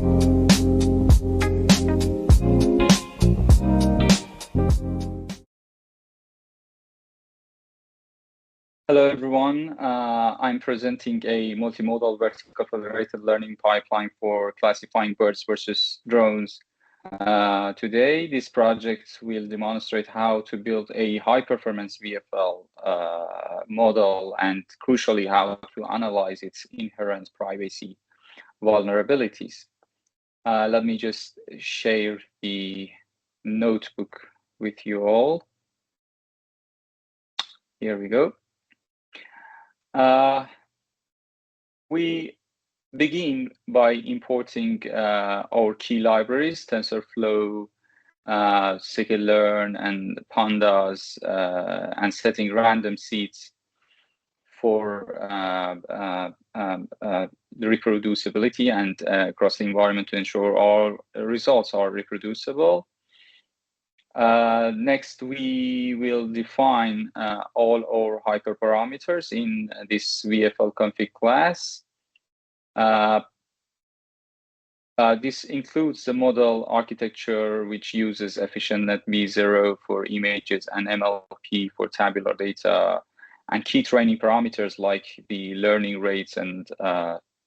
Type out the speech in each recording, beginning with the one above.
Hello, everyone. I'm presenting a multimodal vertical federated learning pipeline for classifying birds versus drones. Today, this project will demonstrate how to build a high-performance VFL model and, crucially, how to analyze its inherent privacy vulnerabilities. Let me just share the notebook with you all. Here we go. We begin by importing our key libraries, TensorFlow, scikit-learn, and pandas, and setting random seeds for the reproducibility and across the environment to ensure all results are reproducible. Next, we will define all our hyperparameters in this VFL config class. This includes the model architecture, which uses EfficientNet B0 for images and MLP for tabular data, and key training parameters like the learning rates and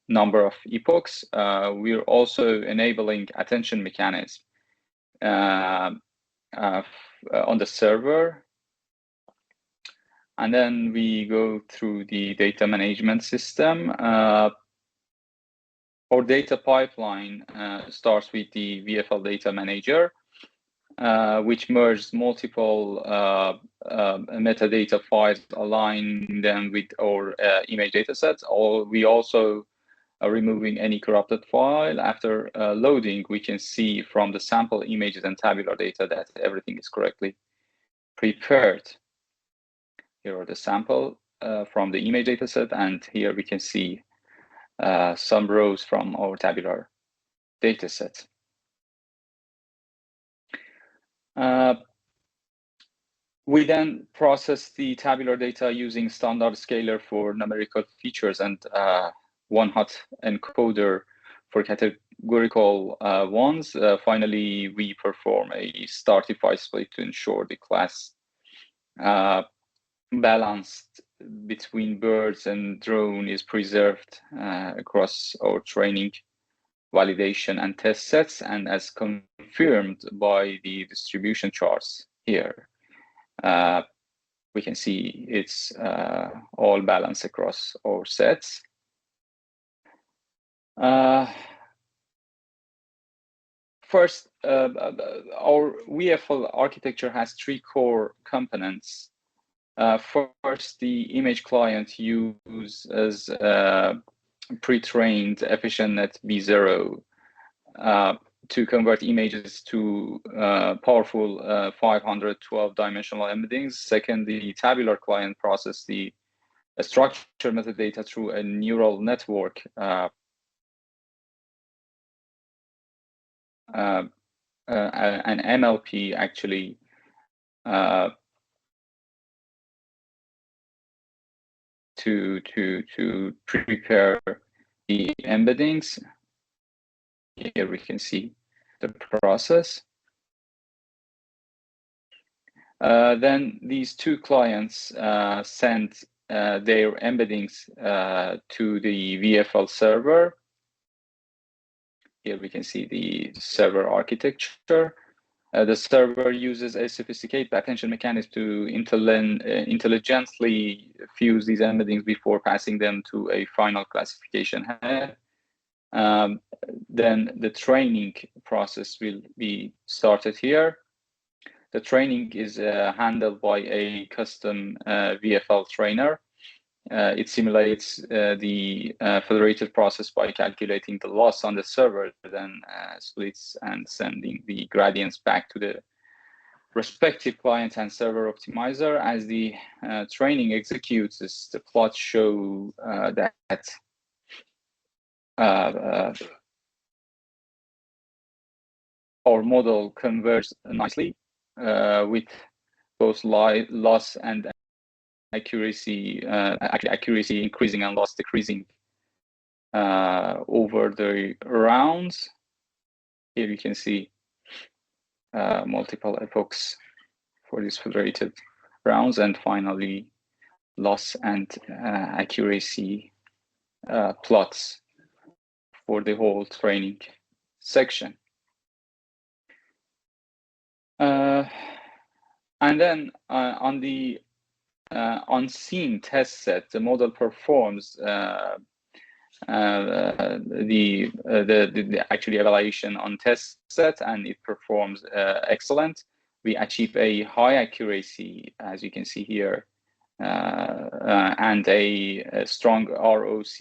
number of epochs. We're also enabling attention mechanism on the server. And then we go through the data management system. Our data pipeline starts with the VFL data manager, which merges multiple metadata files, aligning them with our image datasets. We also are removing any corrupted file. After loading, we can see from the sample images and tabular data that everything is correctly prepared. Here are the sample from the image dataset, and here we can see some rows from our tabular dataset. We then process the tabular data using standard scaler for numerical features and one-hot encoder for categorical ones. Finally, we perform a startify split to ensure the class balanced between birds and drone is preserved across our training, validation, and test sets, and as confirmed by the distribution charts here. We can see it's all balanced across our sets. First, our VFL architecture has three core components. First, the image client uses pre-trained EfficientNet B0 to convert images to powerful 512 dimensional embeddings. Second, the tabular client processes the structured metadata through a neural network an MLP actually to prepare the embeddings. Here we can see the process. Then these two clients send their embeddings to the VFL server. Here we can see the server architecture. The server uses a sophisticated attention mechanism to intelligently fuse these embeddings before passing them to a final classification head. Then the training process will be started here. The training is handled by a custom VFL trainer. It simulates the federated process by calculating the loss on the server, then splits and sending the gradients back to the respective client and server optimizer. As the training executes, the plots show that our model converges nicely with both loss and accuracy, accuracy increasing and loss decreasing over the rounds. Here you can see multiple epochs for these federated rounds, and finally loss and accuracy plots for the whole training section. And then on the unseen test set, the model performs the actually evaluation on test set, and it performs excellent. We achieve a high accuracy, as you can see here, and a strong ROC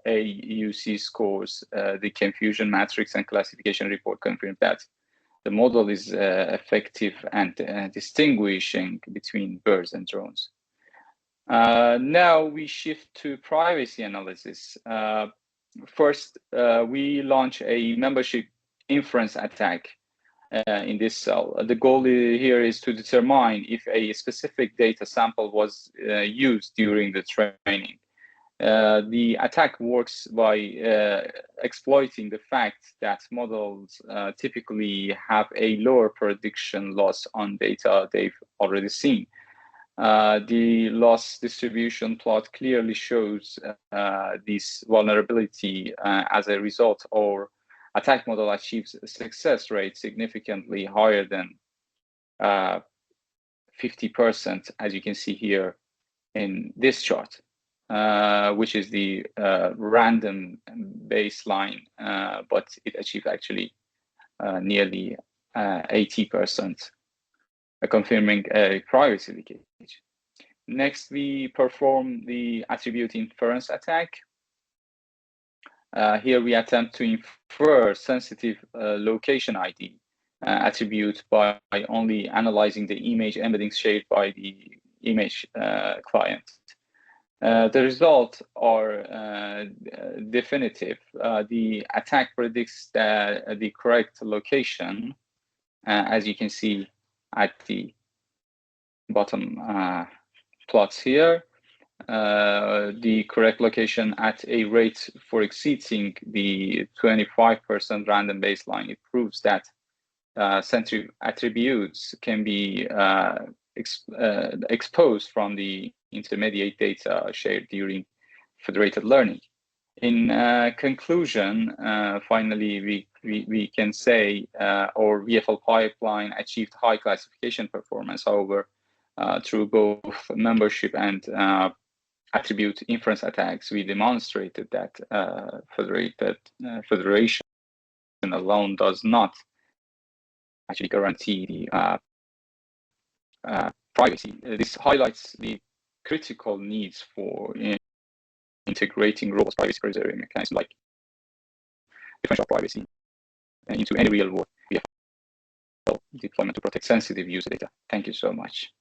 AUC scores. The confusion matrix and classification report confirm that the model is effective and distinguishing between birds and drones. Now we shift to privacy analysis. First, we launch a membership inference attack in this cell. The goal here is to determine if a specific data sample was used during the training. The attack works by exploiting the fact that models typically have a lower prediction loss on data they've already seen. The loss distribution plot clearly shows this vulnerability. As a result, our attack model achieves a success rate significantly higher than 50%, as you can see here in this chart, which is the random baseline, but it achieved actually nearly 80%. Confirming a privacy leakage. Next, we perform the attribute inference attack. Here we attempt to infer sensitive location ID attribute by only analyzing the image embeddings shared by the image client. The results are definitive. The attack predicts the correct location, as you can see at the bottom plots here. The correct location at a rate for exceeding the 25% random baseline. It proves that sensitive attributes can be exposed from the intermediate data shared during federated learning. In conclusion, finally, we can say our VFL pipeline achieved high classification performance. However, through both membership and attribute inference attacks, we demonstrated that federation alone does not actually guarantee the privacy. This highlights the critical needs for integrating robust privacy preserving mechanisms like differential privacy into any real world deployment to protect sensitive user data. Thank you so much.